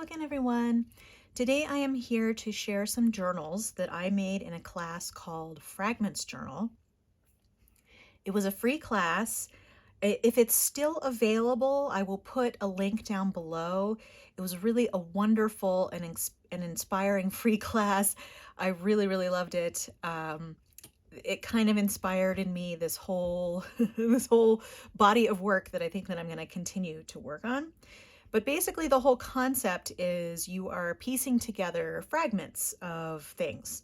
Hello again, everyone. Today I am here to share some journals that I made in a class called Fragments Journal. It was a free class. If it's still available, I will put a link down below. It was really a wonderful and inspiring free class. I really loved it. It kind of inspired in me this whole this whole body of work that I think that I'm going to continue to work on. But basically the whole concept is you are piecing together fragments of things.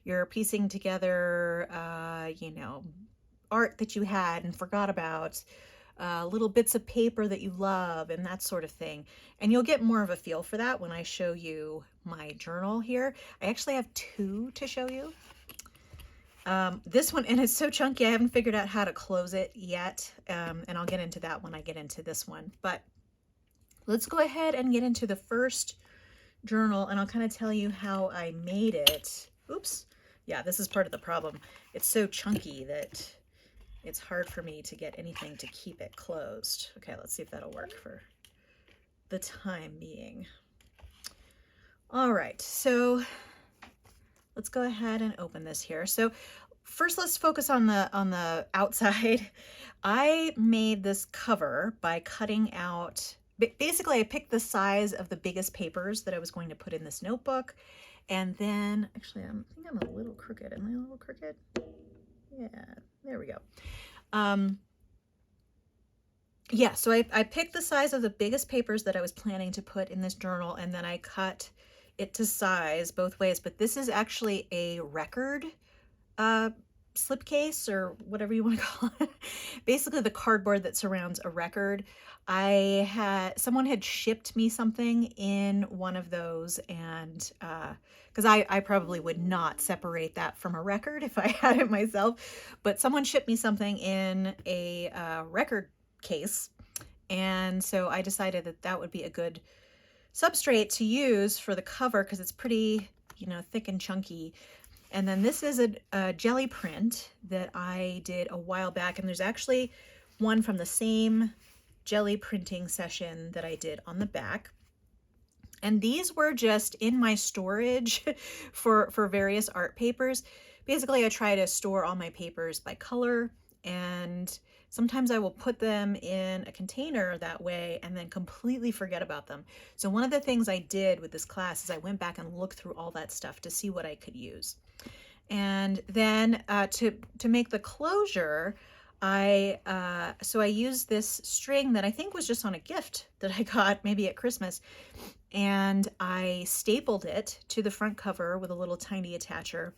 You're piecing together, art that you had and forgot about, little bits of paper that you love, and that sort of thing. And you'll get more of a feel for that when I show you my journal here. I actually have two to show you. This one, and it's so chunky, I haven't figured out how to close it yet, and I'll get into that when I get into this one. But let's go ahead and get into the first journal, and I'll kind of tell you how I made it. Oops. Yeah, this is part of the problem. It's so chunky that it's hard for me to get anything to keep it closed. Okay, let's see if that'll work for the time being. All right, so let's go ahead and open this here. So first, let's focus on the outside. I made this cover by cutting out. Basically, I picked the size of the biggest papers that I was going to put in this notebook. And then, actually, I think I'm a little crooked. Am I a little crooked? Yeah, there we go. Yeah, so I picked the size of the biggest papers that I was planning to put in this journal, and then I cut it to size both ways. But this is actually a record slipcase, or whatever you want to call it. Basically the cardboard that surrounds a record. Someone had shipped me something in one of those, and because I probably would not separate that from a record if I had it myself, but someone shipped me something in a record case, and so I decided that that would be a good substrate to use for the cover because it's pretty, thick and chunky. And then this is a jelly print that I did a while back, and there's actually one from the same jelly printing session that I did on the back. And these were just in my storage for various art papers. Basically, I try to store all my papers by color, and sometimes I will put them in a container that way and then completely forget about them. So one of the things I did with this class is I went back and looked through all that stuff to see what I could use. And then to make the closure, I used this string that I think was just on a gift that I got maybe at Christmas, and I stapled it to the front cover with a little tiny attacher.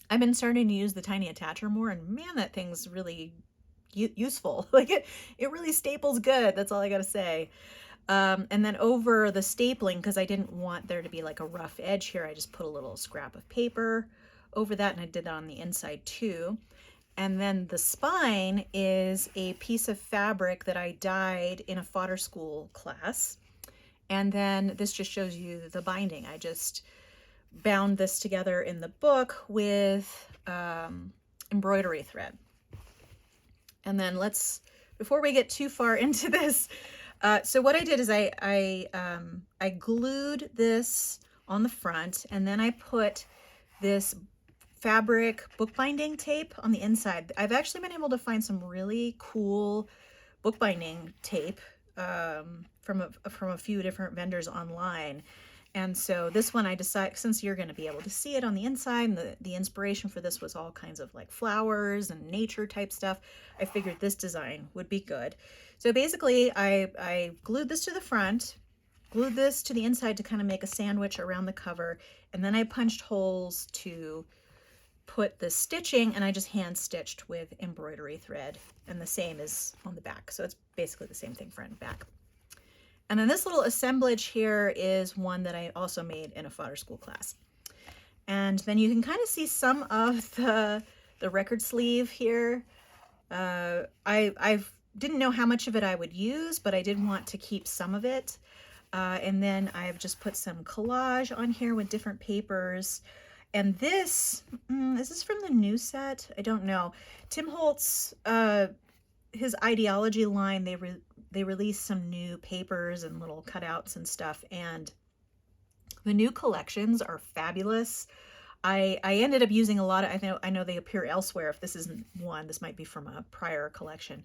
I've been starting to use the tiny attacher more, and man, that thing's really useful. Like it really staples good. That's all I gotta say. And then over the stapling, because I didn't want there to be like a rough edge here, I just put a little scrap of paper over that, and I did that on the inside too. And then the spine is a piece of fabric that I dyed in a fodder school class. And then this just shows you the binding. I just bound this together in the book with embroidery thread. And then before we get too far into this, so what I did is I glued this on the front, and then I put this fabric bookbinding tape on the inside. I've actually been able to find some really cool bookbinding tape from a few different vendors online. And so this one I decided, since you're going to be able to see it on the inside, and the inspiration for this was all kinds of like flowers and nature type stuff, I figured this design would be good. So basically I glued this to the front, glued this to the inside to kind of make a sandwich around the cover, and then I punched holes to put the stitching, and I just hand stitched with embroidery thread, and the same is on the back. So it's basically the same thing front and back. And then this little assemblage here is one that I also made in a fodder school class. And then you can kind of see some of the record sleeve here. I didn't know how much of it I would use, but I did want to keep some of it. And then I've just put some collage on here with different papers. And this, is this from the new set? I don't know. Tim Holtz, his ideology line, they released some new papers and little cutouts and stuff, and the new collections are fabulous. I ended up using a lot of, I know they appear elsewhere. If this isn't one, this might be from a prior collection,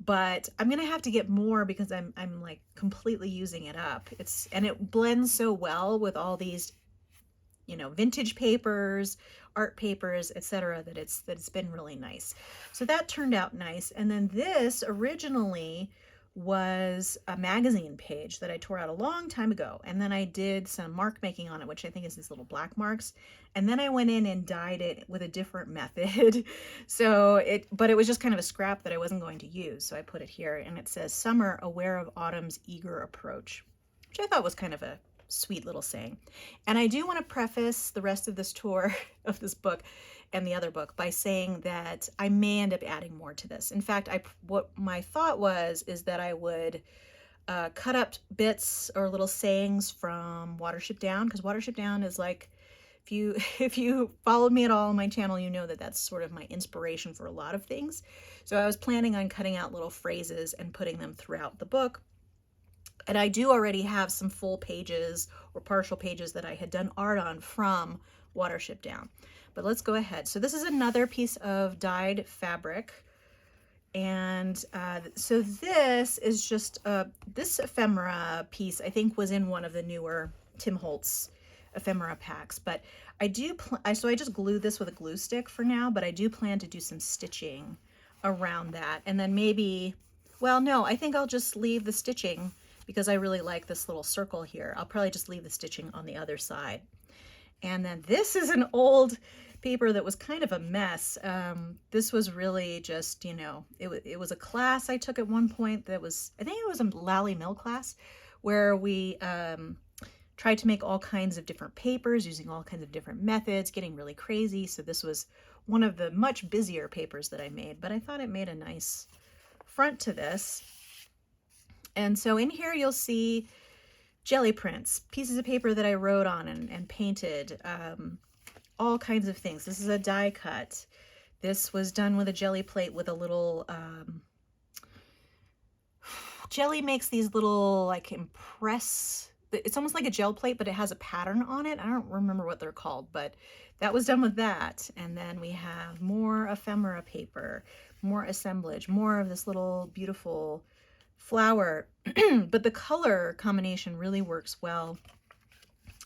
but I'm gonna have to get more because I'm like completely using it up. And it blends so well with all these, you know, vintage papers, art papers, etc., that it's been really nice. So that turned out nice. And then this originally was a magazine page that I tore out a long time ago, and then I did some mark making on it, which I think is these little black marks, and then I went in and dyed it with a different method. But it was just kind of a scrap that I wasn't going to use, so I put it here, and it says, "Summer, aware of autumn's eager approach," which I thought was kind of a sweet little saying. And I do want to preface the rest of this tour of this book and the other book by saying that I may end up adding more to this. In fact, what my thought was is that I would cut up bits or little sayings from Watership Down, because Watership Down is like, if you followed me at all on my channel, you know that that's sort of my inspiration for a lot of things. So I was planning on cutting out little phrases and putting them throughout the book. And I do already have some full pages or partial pages that I had done art on from Watership Down. But let's go ahead. So this is another piece of dyed fabric. And so this is just, this ephemera piece, I think, was in one of the newer Tim Holtz ephemera packs. But I do, so I just glued this with a glue stick for now, but I do plan to do some stitching around that. And then maybe, well, no, I think I'll just leave the stitching because I really like this little circle here. I'll probably just leave the stitching on the other side. And then this is an old paper that was kind of a mess. This was really just, you know, it was a class I took at one point that was, I think it was a Lally Mill class, where we tried to make all kinds of different papers using all kinds of different methods, getting really crazy. So this was one of the much busier papers that I made, but I thought it made a nice front to this. And so in here you'll see jelly prints, pieces of paper that I wrote on and painted, all kinds of things. This is a die cut. This was done with a jelly plate with a little, jelly makes these little like it's almost like a gel plate, but it has a pattern on it. I don't remember what they're called, but that was done with that. And then we have more ephemera paper, more assemblage, more of this little beautiful flower, but the color combination really works well.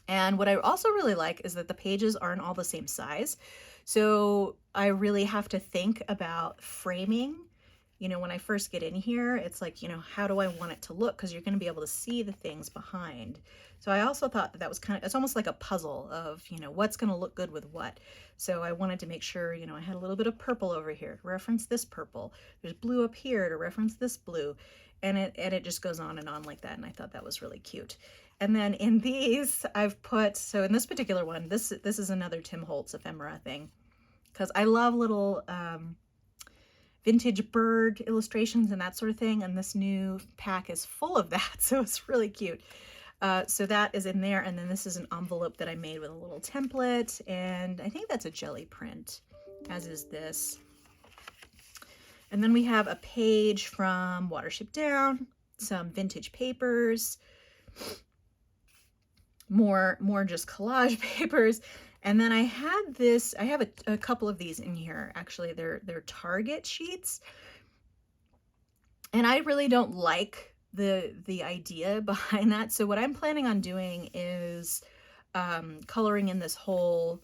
And what I also really like is that the pages aren't all the same size. So I really have to think about framing. You know, when I first get in here, it's like, you know, how do I want it to look? Because you're going to be able to see the things behind. So I also thought that was kind of, it's almost like a puzzle of, you know, what's going to look good with what. So I wanted to make sure, you know, I had a little bit of purple over here to reference this purple. There's blue up here to reference this blue. And it just goes on and on like that. And I thought that was really cute. And then in these, I've put, so in this particular one, this is another Tim Holtz ephemera thing, because I love little vintage bird illustrations and that sort of thing. And this new pack is full of that. So it's really cute. So that is in there. And then this is an envelope that I made with a little template. And I think that's a jelly print, as is this. And then we have a page from Watership Down, some vintage papers, more just collage papers. And then I have a couple of these in here. Actually, they're Target sheets. And I really don't like the idea behind that. So what I'm planning on doing is coloring in this whole,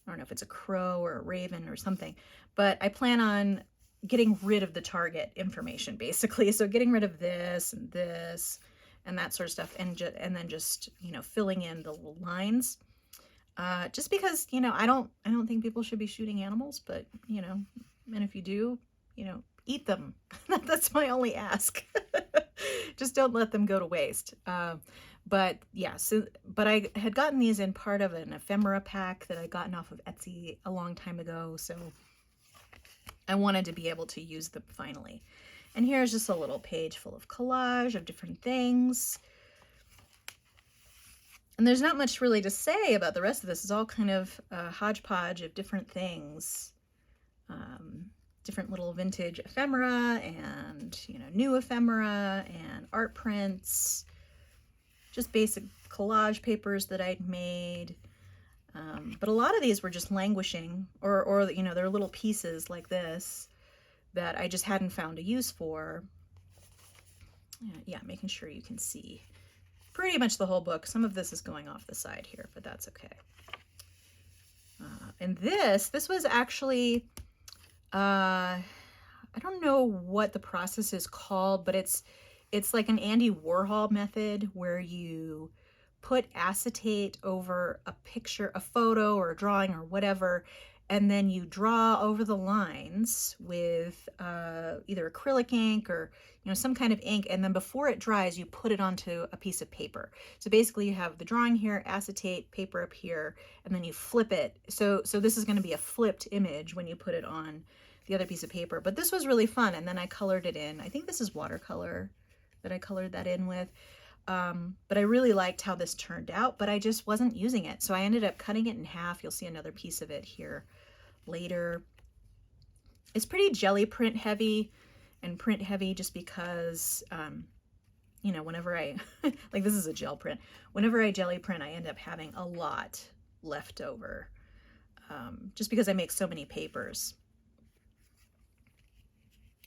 I don't know if it's a crow or a raven or something, but I plan on getting rid of the Target information, basically. So getting rid of this and that sort of stuff, and then just, you know, filling in the little lines. Just because, you know, I don't think people should be shooting animals, but, you know, and if you do, you know, eat them. That's my only ask. Just don't let them go to waste. But yeah, but I had gotten these in part of an ephemera pack that I'd gotten off of Etsy a long time ago. So I wanted to be able to use them finally. And here's just a little page full of collage of different things. And there's not much really to say about the rest of this. It's all kind of a hodgepodge of different things, different little vintage ephemera and, you know, new ephemera and art prints, just basic collage papers that I'd made. But a lot of these were just languishing, or you know, they're little pieces like this that I just hadn't found a use for. Yeah, making sure you can see pretty much the whole book. Some of this is going off the side here, but that's okay. And this was actually, I don't know what the process is called, but it's like an Andy Warhol method where you put acetate over a picture, a photo or a drawing or whatever, and then you draw over the lines with either acrylic ink or, you know, some kind of ink, and then before it dries you put it onto a piece of paper. So basically you have the drawing here, acetate, paper up here, and then you flip it. So this is going to be a flipped image when you put it on the other piece of paper. But this was really fun, and then I colored it in. I think this is watercolor that I colored that in with. But I really liked how this turned out, but I just wasn't using it. So I ended up cutting it in half. You'll see another piece of it here later. It's pretty jelly print heavy and print heavy just because, you know, whenever I, like this is a gel print, whenever I jelly print, I end up having a lot left over, just because I make so many papers.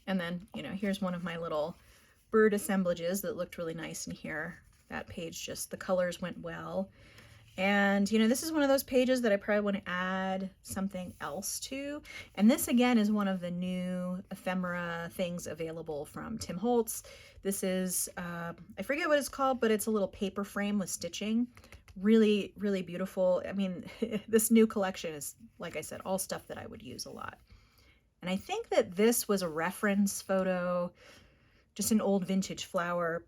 And then, you know, here's one of my little bird assemblages that looked really nice in here. That page, just the colors went well. And, you know, this is one of those pages that I probably want to add something else to. And this, again, is one of the new ephemera things available from Tim Holtz. This is, I forget what it's called, but it's a little paper frame with stitching. Really, really beautiful. I mean, this new collection is, like I said, all stuff that I would use a lot. And I think that this was a reference photo, just an old vintage flower,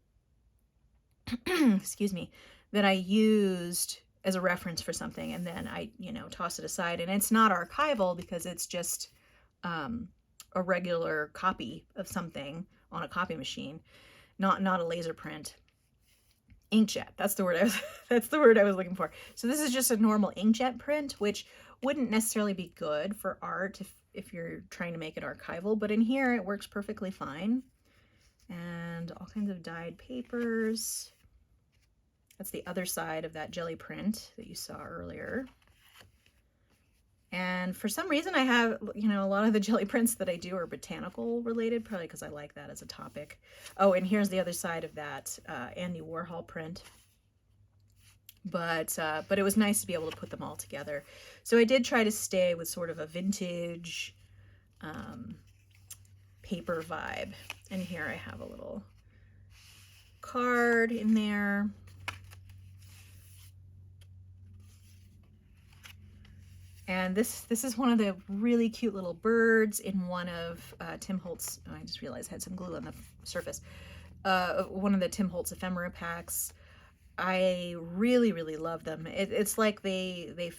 excuse me, that I used as a reference for something, and then I, you know, toss it aside. And it's not archival because it's just a regular copy of something on a copy machine, not a laser print. Inkjet, that's the word that's the word I was looking for. So this is just a normal inkjet print, which wouldn't necessarily be good for art if you're trying to make it archival, but in here it works perfectly fine. And all kinds of dyed papers. That's the other side of that jelly print that you saw earlier. And for some reason I have, you know, a lot of the jelly prints that I do are botanical related, probably because I like that as a topic. Oh, and here's the other side of that Andy Warhol print. But it was nice to be able to put them all together. So I did try to stay with sort of a vintage paper vibe. And here I have a little card in there. And this is one of the really cute little birds in one of Tim Holtz, oh, I just realized I had some glue on the surface, one of the Tim Holtz ephemera packs. I really, really love them. It's like they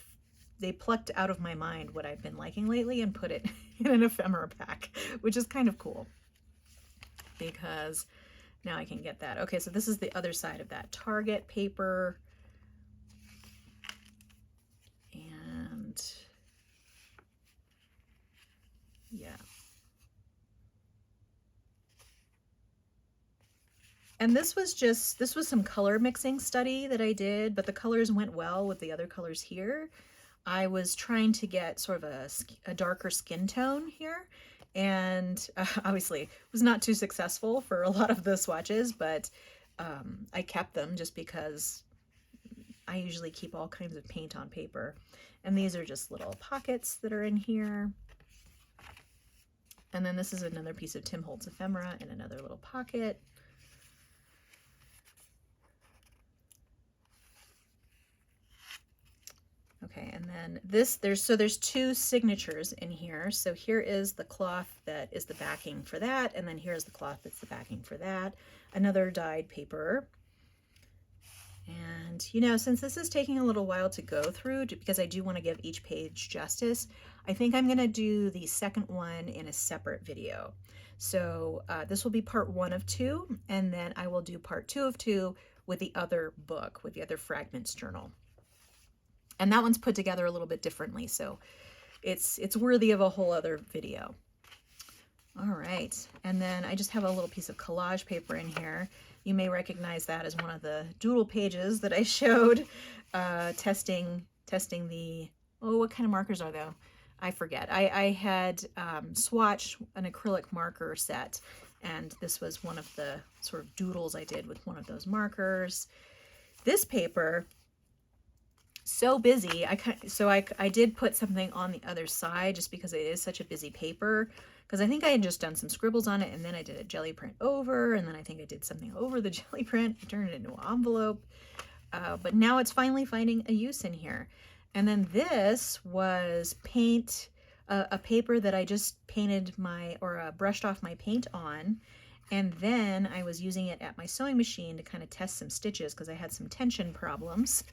plucked out of my mind what I've been liking lately and put it in an ephemera pack, which is kind of cool because now I can get that. Okay, so this is the other side of that Target paper. And yeah. And this was some color mixing study that I did, but the colors went well with the other colors here. I was trying to get sort of a darker skin tone here, and obviously was not too successful for a lot of the swatches, but I kept them just because I usually keep all kinds of paint on paper. And these are just little pockets that are in here. And then this is another piece of Tim Holtz ephemera in another little pocket. Okay, and then there's two signatures in here. So here is the cloth that is the backing for that, and then here's the cloth that's the backing for that. Another dyed paper. And, you know, since this is taking a little while to go through, because I do want to give each page justice, I think I'm going to do the second one in a separate video. So this will be part 1 of 2, and then I will do part 2 of 2 with the other book, with the other Fragments journal. And that one's put together a little bit differently, so it's worthy of a whole other video. All right, and then I just have a little piece of collage paper in here. You may recognize that as one of the doodle pages that I showed, testing the, oh, what kind of markers are though? I forget. I had swatched an acrylic marker set, and this was one of the sort of doodles I did with one of those markers. This paper, so busy. I did put something on the other side just because it is such a busy paper. Because I think I had just done some scribbles on it, and then I did a jelly print over, and then I think I did something over the jelly print. I turned it into an envelope. But now it's finally finding a use in here. And then this was paint, a paper that I just painted brushed off my paint on. And then I was using it at my sewing machine to kind of test some stitches because I had some tension problems.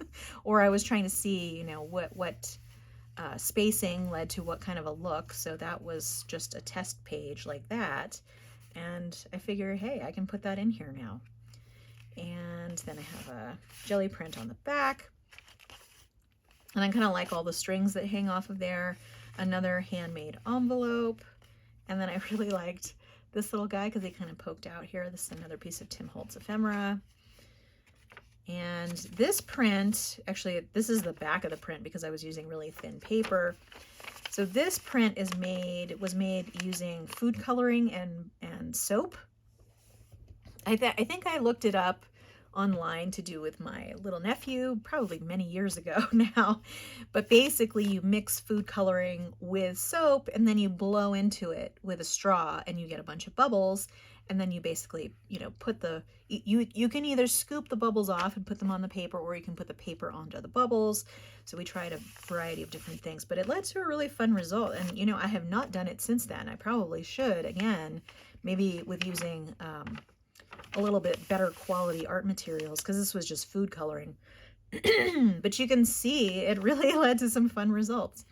Or I was trying to see, you know, what spacing led to what kind of a look. So that was just a test page like that. And I figure, hey, I can put that in here now. And then I have a jelly print on the back. And I kind of like all the strings that hang off of there. Another handmade envelope. And then I really liked this little guy because he kind of poked out here. This is another piece of Tim Holtz ephemera. And this print, actually, this is the back of the print because I was using really thin paper. So this print was made using food coloring and soap. I think I looked it up online to do with my little nephew, probably many years ago now. But basically you mix food coloring with soap and then you blow into it with a straw and you get a bunch of bubbles. And then you basically, you know, you can either scoop the bubbles off and put them on the paper, or you can put the paper onto the bubbles. So we tried a variety of different things, but it led to a really fun result. And, you know, I have not done it since then. I probably should again, maybe with using a little bit better quality art materials, because this was just food coloring. But you can see it really led to some fun results.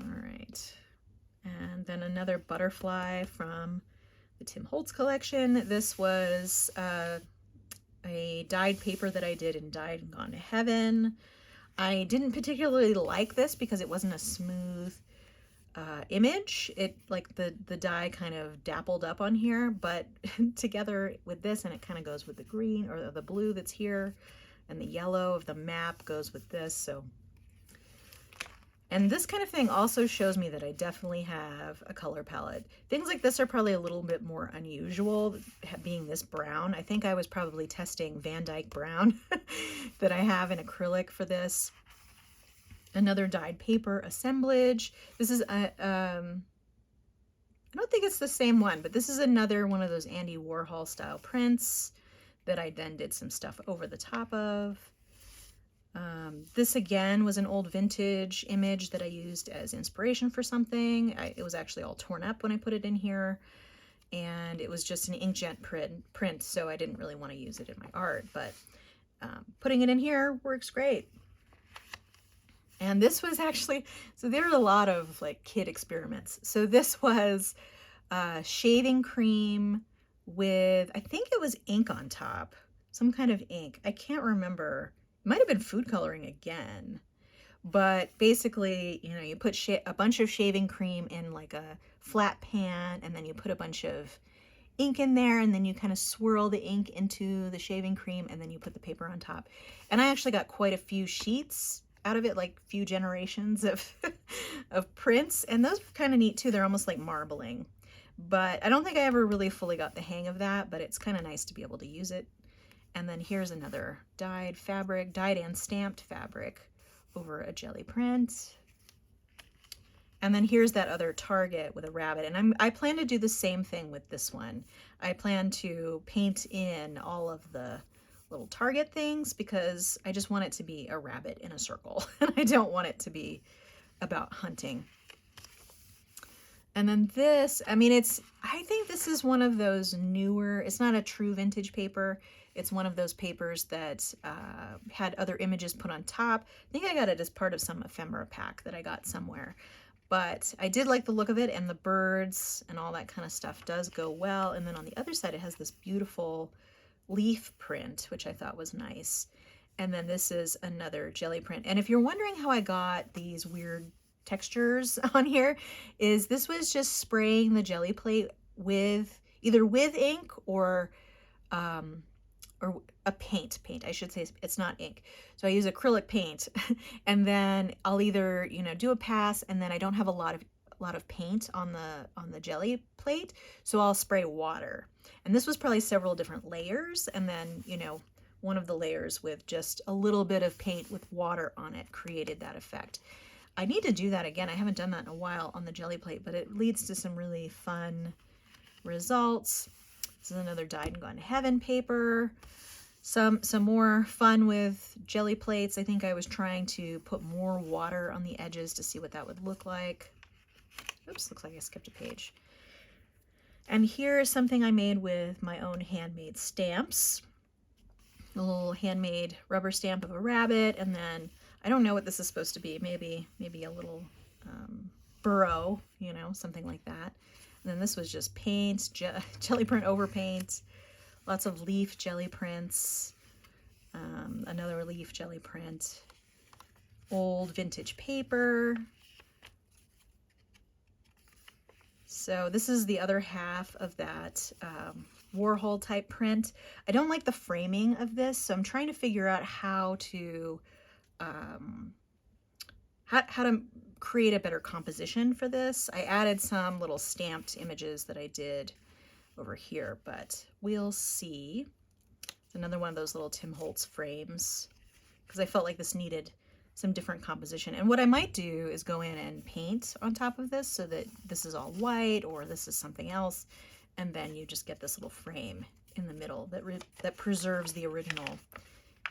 All right. And then another butterfly from the Tim Holtz collection. This was a dyed paper that I did in Dyed and Gone to Heaven. I didn't particularly like this because it wasn't a smooth image. It, like, the dye kind of dappled up on here, but together with this, and it kind of goes with the green or the blue that's here, and the yellow of the map goes with this. So, and this kind of thing also shows me that I definitely have a color palette. Things like this are probably a little bit more unusual, being this brown. I think I was probably testing Van Dyke brown that I have in acrylic for this. Another dyed paper assemblage. This is I don't think it's the same one, but this is another one of those Andy Warhol style prints that I then did some stuff over the top of. This again was an old vintage image that I used as inspiration for something. It was actually all torn up when I put it in here, and it was just an inkjet print, so I didn't really want to use it in my art, but putting it in here works great. And this was actually, so there are a lot of like kid experiments. So this was shaving cream with, I think it was ink on top, some kind of ink. I can't remember. It might have been food coloring again. But basically, you know, you put a bunch of shaving cream in like a flat pan, and then you put a bunch of ink in there, and then you kind of swirl the ink into the shaving cream, and then you put the paper on top. And I actually got quite a few sheets out of it, like few generations of of prints, and those are kind of neat too. They're almost like marbling, but I don't think I ever really fully got the hang of that, but it's kind of nice to be able to use it. And then here's another dyed fabric, dyed and stamped fabric over a jelly print. And then here's that other target with a rabbit, and I plan to do the same thing with this one. I plan to paint in all of the little target things because I just want it to be a rabbit in a circle and I don't want it to be about hunting. And then this, I mean, I think this is one of those newer, it's not a true vintage paper. It's one of those papers that had other images put on top. I think I got it as part of some ephemera pack that I got somewhere. But I did like the look of it, and the birds and all that kind of stuff does go well. And then on the other side, it has this beautiful leaf print, which I thought was nice. And then this is another jelly print. And if you're wondering how I got these weird textures on here, is this was just spraying the jelly plate with either with ink or a paint. I should say it's not ink. So I use acrylic paint and then I'll either, you know, do a pass and then I don't have a lot of paint on the jelly plate, so I'll spray water. And this was probably several different layers, and then, you know, one of the layers with just a little bit of paint with water on it created that effect. I need to do that again. I haven't done that in a while on the jelly plate, but it leads to some really fun results. This is another Dyed and Gone to Heaven paper. Some more fun with jelly plates. I think I was trying to put more water on the edges to see what that would look like. Oops, looks like I skipped a page. And here is something I made with my own handmade stamps. A little handmade rubber stamp of a rabbit, and then I don't know what this is supposed to be. Maybe a little burrow, you know, something like that. And then this was just paint, jelly print over paint, lots of leaf jelly prints, another leaf jelly print, old vintage paper. So this is the other half of that Warhol type print. I don't like the framing of this, so I'm trying to figure out how to create a better composition for this. I added some little stamped images that I did over here, but we'll see. It's another one of those little Tim Holtz frames because I felt like this needed some different composition. And what I might do is go in and paint on top of this so that this is all white or this is something else, and then you just get this little frame in the middle that preserves the original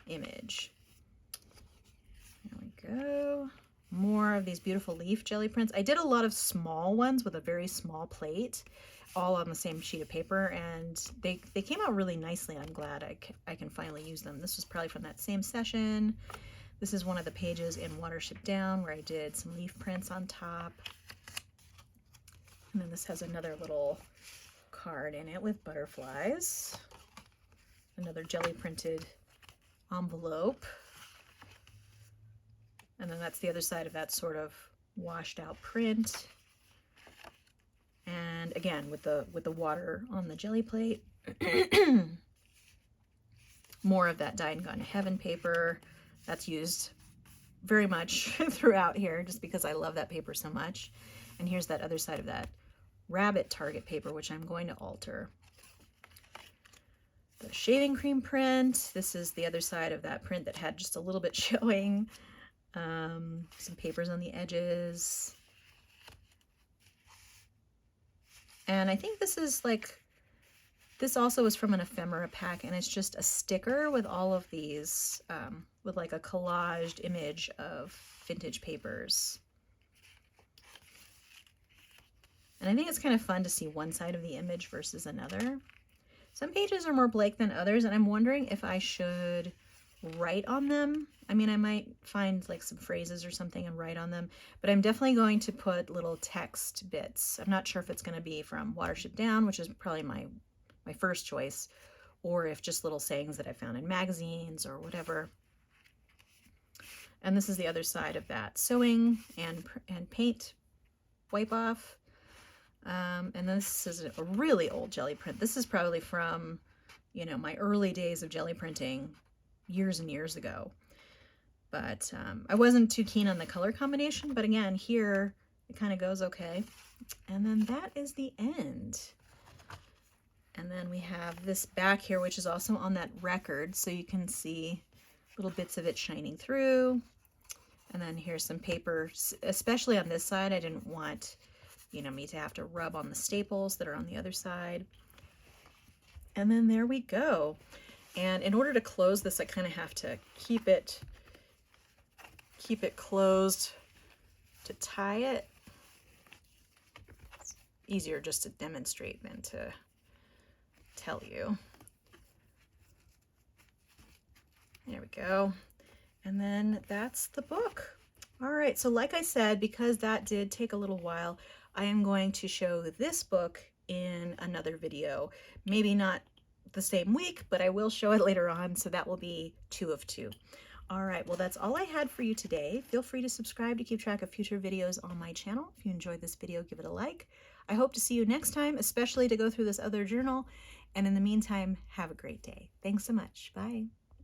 image. There we go. More of these beautiful leaf jelly prints. I did a lot of small ones with a very small plate, all on the same sheet of paper, and they came out really nicely. I'm glad I can finally use them. This was probably from that same session. This is one of the pages in Watership Down where I did some leaf prints on top. And then this has another little card in it with butterflies. Another jelly printed envelope. And then that's the other side of that sort of washed out print. And again, with the water on the jelly plate. More of that Dyed and Gone to Heaven paper. That's used very much throughout here just because I love that paper so much. And here's that other side of that rabbit target paper, which I'm going to alter. The shaving cream print. This is the other side of that print that had just a little bit showing. Some papers on the edges. And I think this is like, this also is from an ephemera pack, and it's just a sticker with all of these, with like a collaged image of vintage papers. And I think it's kind of fun to see one side of the image versus another. Some pages are more blank than others, and I'm wondering if I should write on them. I mean, I might find like some phrases or something and write on them, but I'm definitely going to put little text bits. I'm not sure if it's going to be from Watership Down, which is probably my first choice, or if just little sayings that I found in magazines or whatever. And this is the other side of that sewing and paint wipe off. And this is a really old jelly print. This is probably from, you know, my early days of jelly printing years and years ago. But I wasn't too keen on the color combination, but again, here it kind of goes okay. And then that is the end. And then we have this back here, which is also on that record, so you can see little bits of it shining through. And then here's some paper, especially on this side. I didn't want, you know, me to have to rub on the staples that are on the other side. And then there we go. And in order to close this, I kind of have to keep it closed to tie it. It's easier just to demonstrate than to tell you. There we go. And then that's the book. All right, so like I said, because that did take a little while, I am going to show this book in another video. Maybe not the same week, but I will show it later on, so that will be 2 of 2. All right, well, that's all I had for you today. Feel free to subscribe to keep track of future videos on my channel. If you enjoyed this video, give it a like. I hope to see you next time, especially to go through this other journal. And in the meantime, have a great day. Thanks so much. Bye.